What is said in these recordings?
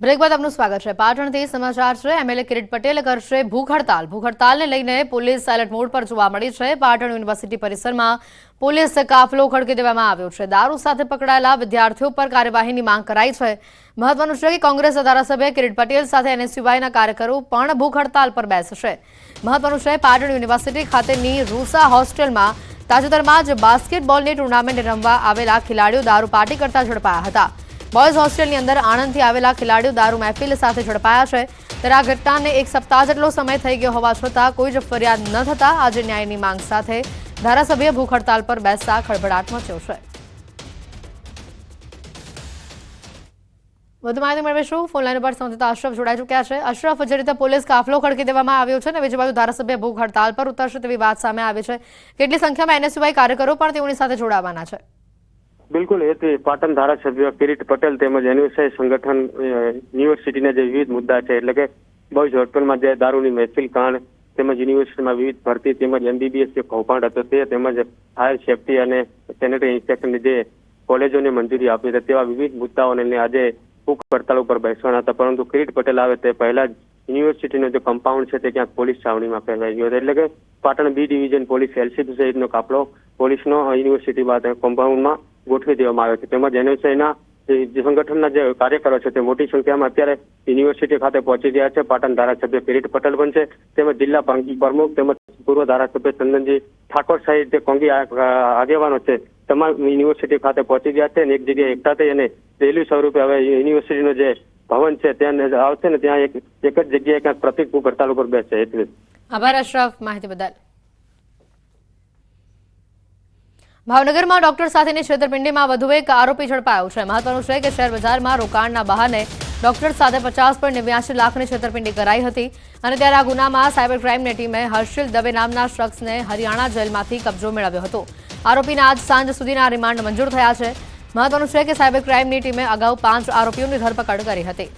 Break બાદ આપનું સ્વાગત છે। પાટણથી સમાચાર છે। એમએલએ કિરીટ પટેલ કરશે ભૂખ હડતાલ। ભૂખ હડતાલને લઈને પોલીસ એલર્ટ મોડ પર જોવા મળી છે। પાટણ યુનિવર્સિટી પરિસરમાં પોલીસ કાફલો ખડકી દેવામાં આવ્યો છે। દારૂ સાથે પકડાયેલા વિદ્યાર્થીઓ પર કાર્યવાહીની માંગ કરાઈ છે। મહત્વનું છે કે કોંગ્રેસ ધારાસભ્ય કિરીટ પટેલ સાથે એનએસયુઆઈના કાર્યકરો પણ ભૂખ હડતાલ પર બેસશે। મહત્વનું છે પાટણ યુનિવર્સિટી ખાતેની રૂસા હોસ્ટેલમાં તાજેતરમાં જ બાસ્કેટબોલની ટુર્નામેન્ટ રમવા આવેલા ખેલાડીઓ દારૂ પાર્ટી કરતા ઝડપાયા હતા। બોયઝ હોસ્ટેલની અંદર આણંદથી આવેલા ખેલાડીઓ દારૂ મહેફિલ સાથે ઝડપાયા છે। ત્યારે આ ઘટનાને એક સપ્તાહ જેટલો સમય થઈ ગયો હોવા છતાં કોઈ જ ફરિયાદ ન થતા આજે ન્યાયની માંગ સાથે ધારાસભ્ય ભૂખ હડતાલ પર બેસતા ખળભળાટ મચ્યો છે। વધુ માહિતી મેળવીશું। ફોનલાઈન પર સંવાદદાતા અશરફ જોડાઈ ચૂક્યા છે। અશરફ, જે રીતે પોલીસ કાફલો ખડકી દેવામાં આવ્યો છે ને બીજી બાજુ ધારાસભ્ય ભૂખ હડતાલ પર ઉતરશે તેવી વાત સામે આવી છે। કેટલી સંખ્યામાં એનએસયુઆઈ કાર્યકરો પણ તેઓની સાથે જોડાવાના છે? બિલકુલ એ પાટણ ધારાસભ્ય કિરીટ પટેલ તેમજ એનએસયુઆઈ સંગઠન યુનિવર્સિટીના જે વિવિધ મુદ્દા છે, એટલે કે બોયઝ હોસ્ટેલમાં જે દારૂની મહેફિલ કાંડ તેમજ યુનિવર્સિટીમાં વિવિધ ભરતી તેમજ એમબીબીએસ જે કૌભાંડ હતો તે તેમજ ફાયર સેફટી અને સેનેટરી ઇન્સ્પેક્શનની જે કોલેજોને મંજૂરી આપી હતી તેવા વિવિધ મુદ્દાઓને લઈને આજે ભૂખ હડતાલ ઉપર બેસવાના હતા। પરંતુ કિરીટ પટેલ આવે તે પહેલા જ યુનિવર્સિટીનો જે કમ્પાઉન્ડ છે તે ક્યાંક પોલીસ છાવણીમાં ફેરવાઈ ગયો હતો। એટલે કે Patan B division police LCB સહિતનો કાફલો પોલીસનો યુનિવર્સિટી બાદ કમ્પાઉન્ડમાં ગોઠવી દેવામાં આવ્યો છે। તેમજ એનએસયુઆઈના જે સંગઠનના જે કાર્યકરો છે તે મોટી સંખ્યામાં અત્યારે યુનિવર્સિટી ખાતે પહોંચી ગયા છે। પાટણ ધારાસભ્ય કિરીટ પટેલ પણ છે, તેમજ જિલ્લા પ્રમુખ તેમજ પૂર્વ ધારાસભ્ય ચંદનજી ઠાકોર સહિત જે કોંગી આગેવાનો છે તમામ યુનિવર્સિટી ખાતે પહોંચી ગયા છે અને એક જગ્યાએ એકઠા થઈ અને રેલી સ્વરૂપે હવે યુનિવર્સિટીનો જે ભવન છે ત્યાં આવશે ને ત્યાં એક જ જગ્યાએ ક્યાંક પ્રતિક ભૂખ હડતાલ ઉપર બેસશે। એટલે આભાર અશરફ માહિતી બદલ। ભાવનગરમાં ડોક્ટર સાથેની છેતરપિંડીમાં વધુ એક આરોપી ઝડપાયો છે। મહત્વનું છે કે શેર બજારમાં રોકાણના બહાને ડોક્ટર સાથે 50.89 લાખની છેતરપિંડી કરાઈ હતી અને ત્યારે આ ગુનામાં સાયબર ક્રાઇમની ટીમે હર્ષિલ દવે નામના શખ્સને હરિયાણા જેલમાંથી કબજો મેળવ્યો હતો। આરોપીને આજ સાંજ સુધીના રિમાન્ડ મંજૂર થયા છે। મહત્વનું છે કે સાયબર ક્રાઇમની ટીમે અગાઉ 5 આરોપીઓની ધરપકડ કરી હતી।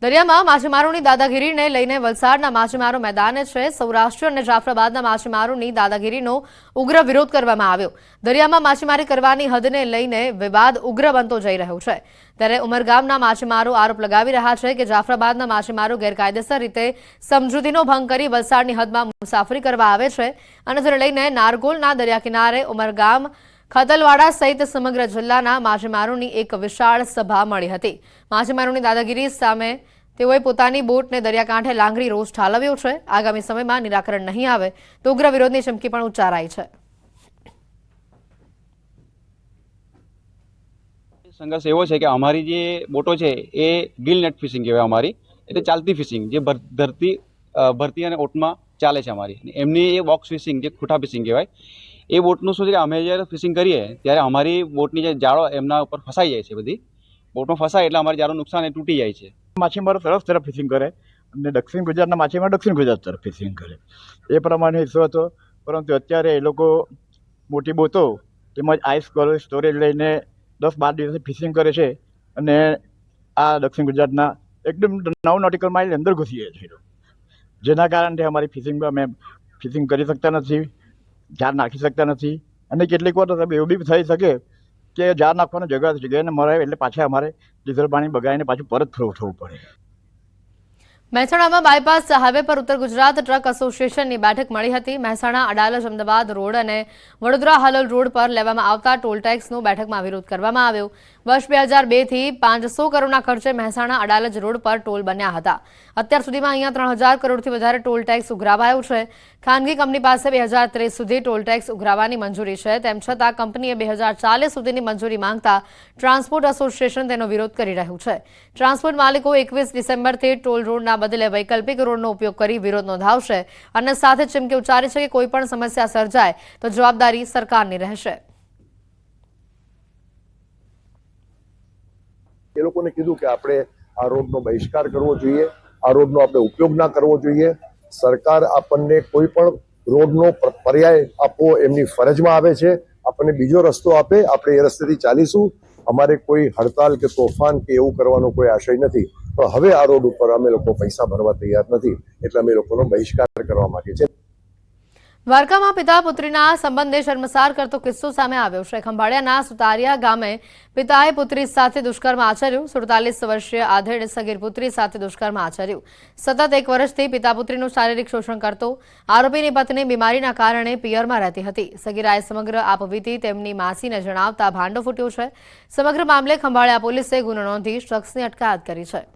દરિયામાં માછીમારોની દાદાગીરીને લઈને વલસાડના માછીમારો મેદાને છે। સૌરાષ્ટ્ર અને જાફરાબાદના માછીમારોની દાદાગીરીનો ઉગ્ર વિરોધ કરવામાં આવ્યો। દરિયામાં માછીમારી કરવાની હદને લઈને વિવાદ ઉગ્ર બનતો જઈ રહ્યો છે। ત્યારે ઉમરગામના માછીમારો આરોપ લગાવી રહ્યા છે કે જાફરાબાદના માછીમારો ગેરકાયદેસર રીતે સમજૂતીનો ભંગ કરી વલસાડની હદમાં મુસાફરી કરવા આવે છે અને જેને લઈને નારગોલના દરિયા કિનારે ઉમરગામ ખતલવાડા સહિત સમગ્ર જિલ્લાના માછીમારોની એક વિશાળ સભા મળી હતી। માછીમારોની દાદાગીરી સામે તેઓએ પોતાની બોટને દરિયાકાંઠે લાંગરી રોષ ઠાલવ્યો છે। આગામી સમયમાં નિરાકરણ નહીં આવે તો ઉગ્ર વિરોધની ચીમકી પણ ઉચ્ચારાઈ છે। સંઘર્ષ એવો છે કે અમારી જે બોટો છે એ ગિલ નેટ ફિશિંગ કહેવાય અમારી, એટલે ચાલતી ફિશિંગ જે ભરતી અને ઓટમાં ચાલે છે અમારી। એમની એ બોક્સ ફિશિંગ જે ખૂંટા ફિશિંગ કહેવાય એ બોટનું શું છે કે અમે જ્યારે ફિશિંગ કરીએ ત્યારે અમારી બોટની જે જાળો એમના ઉપર ફસાઈ જાય છે, બધી બોટમાં ફસાય એટલે અમારી જાળો નુકસાન એ તૂટી જાય છે। માછીમારો તરફ ફિશિંગ કરે અને દક્ષિણ ગુજરાતના માછીમારો દક્ષિણ ગુજરાત તરફ ફિશિંગ કરે એ પ્રમાણે હિસ્સો હતો। પરંતુ અત્યારે એ લોકો મોટી બોટો તેમજ આઈસ સ્ટોરેજ લઈને 10-12 દિવસે ફિશિંગ કરે છે અને આ દક્ષિણ ગુજરાતના એકદમ 9 નોટિકલ માઇલ અંદર ઘૂસી જાય છે, જેના કારણે અમારી ફિશિંગમાં અમે ફિશિંગ કરી શકતા નથી, જાળ નાખી શકતા નથી અને કેટલીક વાર તો એવું બી થઈ શકે કે જાળ નાખવાની જગ્યાને મરાય એટલે પાછા અમારે ડીઝલ પાણી બગાડીને પાછું પરત થવું પડે। મહેસાણામાં બાયપાસ હાઈવે પર ઉત્તર ગુજરાત ટ્રક એસોસિએશનની બેઠક મળી હતી। મહેસાણા અડાલજ અમદાવાદ રોડ અને વડોદરા હાલોલ રોડ પર લેવામાં આવતા ટોલ ટેક્સનો બેઠકમાં વિરોધ કરવામાં આવ્યો। વર્ષ 2002થી 500 કરોડના ખર્ચે મહેસાણા અડાલજ રોડ પર ટોલ બન્યા હતા। અત્યાર સુધીમાં અહીંયા 3000 કરોડથી વધારે ટોલ ટેક્સ ઉઘરાવાયો છે। ખાનગી કંપની પાસે 2023 સુધી ટોલ ટેક્સ ઉઘરાવવાની મંજૂરી છે, તેમ છતાં કંપનીએ 2040 સુધીની મંજૂરી માંગતા ટ્રાન્સપોર્ટ એસોસિએશન તેનો વિરોધ કરી રહ્યું છે। ટ્રાન્સપોર્ટ માલિકો 21 ડિસેમ્બરથી ટોલ રોડના બદલે વૈકલ્પિક રોડનો ઉપયોગ કરી વિરોધ નોંધાવશે અને સાથે ચીમકી ઉચ્ચારી છે કે કોઈ પણ સમસ્યા સર્જાય તો જવાબદારી સરકારની રહેશે। એ લોકોને કીધું કે આપણે આ રોડનો બહિષ્કાર કરવો જોઈએ, આ રોડનો આપણે ઉપયોગ ના કરવો જોઈએ। સરકાર આપણને કોઈ પણ રોડનો પર્યાય આપવો એમની ફરજમાં આવે છે। આપણને બીજો રસ્તો આપે, આપણે એ રસ્તેથી ચાલીશું। અમારે કોઈ હડતાલ કે તોફાન કે એવું કરવાનો કોઈ આશય નથી, પણ હવે આ રોડ ઉપર અમે લોકો પૈસા ભરવા તૈયાર નથી એટલે અમે લોકોનો બહિષ્કાર કરવા માંગીએ છીએ। દ્વારકામાં પિતા પુત્રીના સંબંધને શર્મસાર કરતો કિસ્સો સામે આવ્યો છે। ખંભાળિયાના સુતારિયા ગામે પિતાએ પુત્રી સાથે દુષ્કર્મ આચર્યું। 47 વર્ષીય આધેડ સગીર પુત્રી સાથે દુષ્કર્મ આચર્યું। સતત 1 વર્ષથી પિતા પુત્રીનું શારીરિક શોષણ કરતો। આરોપીની પત્ની બીમારીના કારણે પિયરમાં રહેતી હતી। સગીરાએ સમગ્ર આપવીતી તેમની માસીને જણાવતા ભાંડો ફૂટ્યો છે। સમગ્ર મામલે ખંભાળિયા પોલીસે ગુનો નોંધી શખ્સની અટકાયત કરી છે।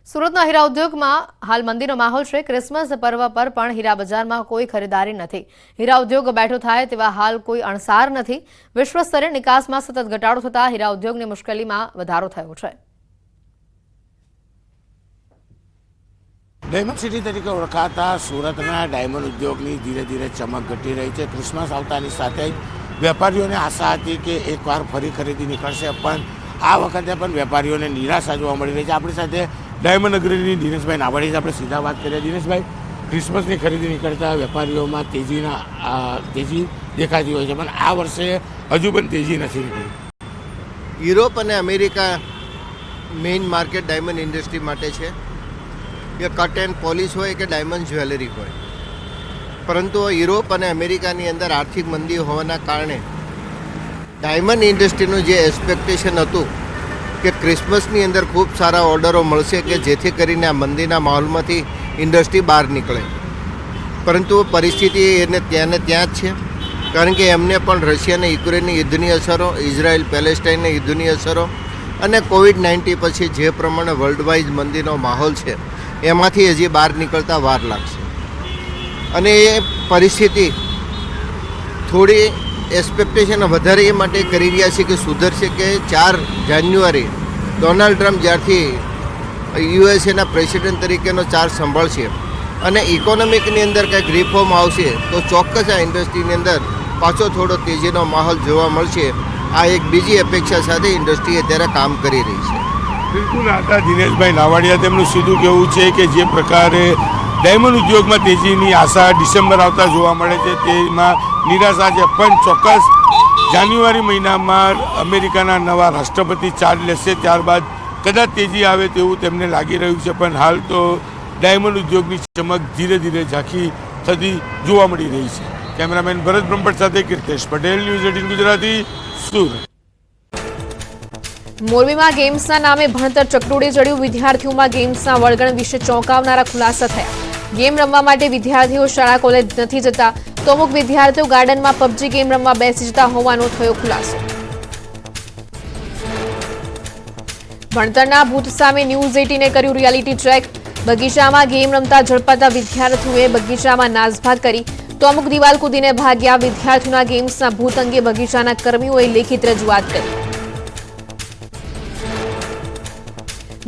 સુરતના હીરા ઉદ્યોગમાં હાલ મંદીનો માહોલ છે। ક્રિસમસ પર્વ પર પણ હીરા બજારમાં કોઈ ખરીદારી નથી। હીરા ઉદ્યોગ બેઠો થાય તેવા હાલ કોઈ અણસાર નથી। વિશ્વ સ્તરે નિકાસમાં સતત ઘટાડો થતા હીરા ઉદ્યોગની મુશ્કેલીમાં વધારો થયો છે। ડાયમંડ સિટી તરીકે ઓળખાતા સુરતના ડાયમંડ ઉદ્યોગની ધીરે ધીરે ચમક ઘટી રહી છે। ક્રિસમસ આવતાની સાથે જ વેપારીઓને આશા હતી કે એકવાર ફરી ખરીદી નીકળશે, પણ આ વખતે પણ વેપારીઓને નિરાશા જોવા મળી રહી છે। આપણી સાથે ડાયમંડ નગરીની દિનેશભાઈ નાવાડી આપણે સીધા વાત કરીએ। દિનેશભાઈ, ક્રિસમસની ખરીદી નીકળતા વેપારીઓમાં તેજી દેખાતી હોય છે, પણ આ વર્ષે હજુ પણ તેજી નથી નીકળી। યુરોપ અને America main market diamond industry માટે છે, કે કટ એન્ડ પોલિશ હોય કે ડાયમંડ જ્વેલરી હોય, પરંતુ યુરોપ અને અમેરિકાની અંદર આર્થિક મંદી હોવાના કારણે ડાયમંડ ઇન્ડસ્ટ્રીનું જે એક્સપેક્ટેશન હતું કે ક્રિસમસની અંદર ખૂબ સારા ઓર્ડરો મળશે કે જેથી કરીને આ મંદીના માહોલમાંથી ઇન્ડસ્ટ્રી બહાર નીકળે, પરંતુ પરિસ્થિતિ એને ત્યાં જ છે। કારણ કે એમને પણ રશિયા અને યુક્રેનની યુદ્ધની અસરો, ઇઝરાયલ પેલેસ્ટાઇનની યુદ્ધની અસરો અને કોવિડ-19 પછી જે પ્રમાણે વર્લ્ડવાઇઝ મંદીનો માહોલ છે એમાંથી હજી બહાર નીકળતા વાર લાગશે, અને એ પરિસ્થિતિ થોડી એક્સપેક્ટેશન વધારે એ માટે કરી રહ્યા છે કે સુધરશે કે 4 જાન્યુઆરી ડોનાલ્ડ ટ્રમ્પ જ્યારથી યુએસએના પ્રેસિડેન્ટ તરીકેનો ચાર્જ સંભાળશે અને ઇકોનોમિકની અંદર કંઈક રિફોર્મ આવશે તો ચોક્કસ આ ઇન્ડસ્ટ્રીની અંદર પાછો થોડો તેજીનો માહોલ જોવા મળશે। આ એક બીજી અપેક્ષા સાથે ઇન્ડસ્ટ્રી અત્યારે કામ કરી રહી છે। બિલકુલ, આટા દિનેશભાઈ નાવાડિયા તેમનું સીધું કહેવું છે કે જે પ્રકારે ડાયમંડ ઉદ્યોગમાં તેજીની આશા ડિસેમ્બર આવતા જોવા મળે છે તેમાં નિરાશા છે, પણ ચોક્કસ જાન્યુઆરી મહિનામાં અમેરિકાના નવા રાષ્ટ્રપતિ ચાર્જ લેશે, ત્યારબાદ કદાચ તેજી આવે તેવું તેમને લાગી રહ્યું છે। પણ હાલ તો ડાયમંડ ઉદ્યોગની ચમક ધીરે ધીરે ઝાંખી થતી જોવા મળી રહી છે। કેમેરામેન ભરત બ્રહ્મભટ્ટ સાથે કીર્તેશ પટેલ, ન્યૂઝ 18 ગુજરાતી, સુરત। મોરબીમાં ગેમ્સના નામે ભણતર ચકડોળે ચડ્યું। વિદ્યાર્થીઓમાં ગેમ્સના વળગણ વિશે ચોંકાવનારા ખુલાસા થયા। ગેમ રમવા માટે વિદ્યાર્થીઓ શાળા કોલેજ નથી જતા, તો અમુક વિદ્યાર્થીઓ ગાર્ડનમાં પબજી ગેમ રમવા બેસી જતા હોવાનો થયો ખુલાસો। ભણતરના ભૂત સામે ન્યૂઝ 18એ કર્યું રિયાલિટી ચેક। બગીચામાં ગેમ રમતા ઝડપાતા વિદ્યાર્થીઓએ બગીચામાં નાસભાગ કરી, તો અમુક દિવાલ કૂદીને ભાગ્યા। વિદ્યાર્થીઓના ગેમ્સના ભૂત અંગે બગીચાના કર્મીઓએ લેખિત રજૂઆત કરી।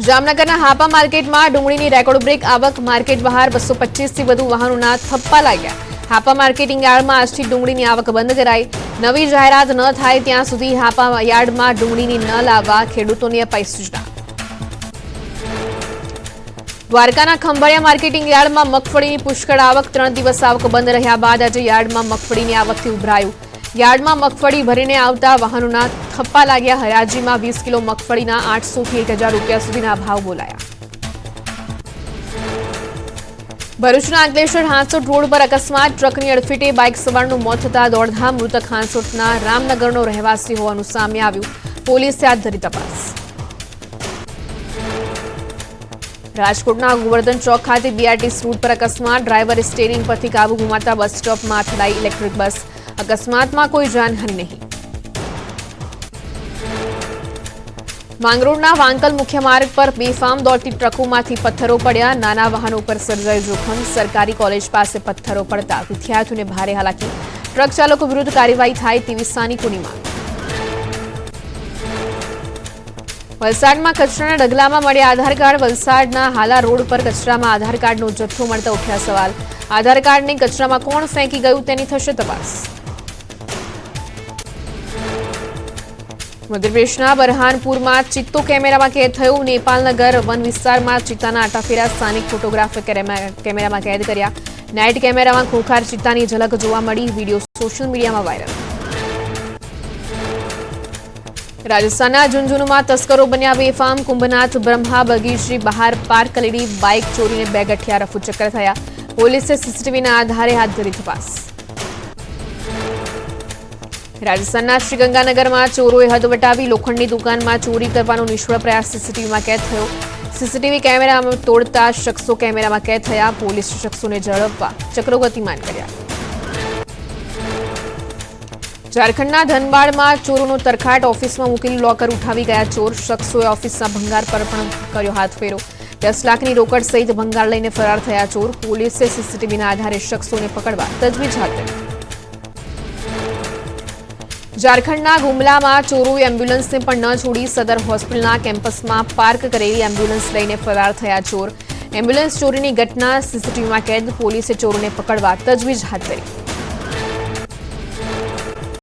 જામનગરના હાપા માર્કેટમાં ડુંગળીની રેકોર્ડ બ્રેક આવક। માર્કેટ બહાર 225થી વધુ વાહનોના થપ્પા લાગ્યા। હાપા માર્કેટિંગ યાર્ડમાં આજથી ડુંગળીની આવક બંધ કરાઈ। નવી જાહેરાત ન થાય ત્યાં સુધી હાપા યાર્ડમાં ડુંગળીની ન લાવવા ખેડૂતોને અપાઈ સૂચના। દ્વારકાના ખંભાળિયા માર્કેટિંગ યાર્ડમાં મગફળીની પુષ્કળ આવક। 3 દિવસ આવક બંધ રહ્યા બાદ આજે યાર્ડમાં મગફળીની આવકથી ઉભરાયું। યાર્ડમાં મગફળી ભરીને આવતા વાહનોના થપ્પા લાગ્યા। હરાજીમાં 20 કિલો મગફળીના 800થી 1000 રૂપિયા સુધીના ભાવ બોલાયા। ભરૂચના અંકલેશ્વર હાંસોટ રોડ પર અકસ્માત। ટ્રકની અડફેટે બાઇક સવારનું મોત થતા દોડધામ। મૃતક હાંસોટના રામનગરનો રહેવાસી હોવાનું સામે આવ્યું। પોલીસે હાથ ધરી તપાસ। રાજકોટના ગોવર્ધન ચોક ખાતે બીઆરટીસી રૂટ પર અકસ્માત। ડ્રાઈવરે સ્ટીયરિંગ પરથી કાબુ ગુમાવતા બસ સ્ટોપમાં અથડાઈ ઇલેક્ટ્રિક બસ। અકસ્માતમાં કોઈ જાનહાનિ નહીં। માંગરોળના વાંકલ મુખ્ય માર્ગ પર બેફામ દોડતી ટ્રકોમાંથી પથ્થરો પડ્યા। નાના વાહનો પર સર્જાયું જોખમ। સરકારી કોલેજ પાસે પથ્થરો પડતા વિદ્યાર્થીઓને ભારે હાલાકી। ટ્રક ચાલકો વિરુદ્ધ કાર્યવાહી થાય તેવી સ્થાનિકોની માંગ। વલસાડમાં કચરાના ઢગલામાં મળ્યા આધાર કાર્ડ। વલસાડના હાલા રોડ પર કચરામાં આધાર કાર્ડનો જથ્થો મળતા ઉઠ્યા સવાલ। આધાર કાર્ડને કચરામાં કોણ ફેંકી ગયું તેની થશે તપાસ। મધ્યપ્રદેશના બરહાનપુરમાં ચિત્તો કેમેરામાં કેદ થયું। નેપાલનગર વન વિસ્તારમાં ચિત્તાના આટાફેરા સ્થાનિક ફોટોગ્રાફર કેમેરામાં કેદ કર્યા। નાઇટ કેમેરામાં ખોખાર ચિત્તાની ઝલક જોવા મળી। વિડીયો સોશિયલ મીડિયામાં વાયરલ। રાજસ્થાનના ઝુંઝુનુમાં તસ્કરો બન્યા બેફામ. કુંભનાથ બ્રહ્મા બગીચની બહાર પાર્ક કરેલી બાઇક ચોરીને 2 ગઠિયા રફુચક્કર થયા. પોલીસે સીસીટીવીના આધારે હાથ ધરી તપાસ. રાજસ્થાનના શ્રીગંગાનગરમાં ચોરોએ હદ વટાવી લોખંડની દુકાનમાં ચોરી કરવાનો નિષ્ફળ પ્રયાસ સીસીટીવીમાં કેદ થયો. સીસીટીવી કેમેરામાં તોડતા શખ્સો કેમેરામાં કેદ થયા. પોલીસે શખ્સોને ઝડપવા ચક્રો ગતિમાન કર્યા. ઝારખંડના ધનબાદમાં ચોરોનો તરખાટ. ઓફિસમાં મૂકેલું લોકર ઉઠાવી ગયા ચોર. શખ્સોએ ઓફિસના ભંગાર પર પણ કર્યો હાથફેરો. 10 લાખની રોકડ સહિત ભંગાર લઈને ફરાર થયા ચોર. પોલીસે સીસીટીવીના આધારે શખ્સોને પકડવા તજવીજ હાથ ધરી. ઝારખંડના ગુમલામાં ચોરોએ એમ્બ્યુલન્સને પણ ન છોડી. સદર હોસ્પિટલના કેમ્પસમાં પાર્ક કરેલી એમ્બ્યુલન્સ લઈને ફરાર થયા ચોર. એમ્બ્યુલન્સ ચોરીની ઘટના સીસીટીવીમાં કેદ. પોલીસે ચોરોને પકડવા તજવીજ હાથ ધરી.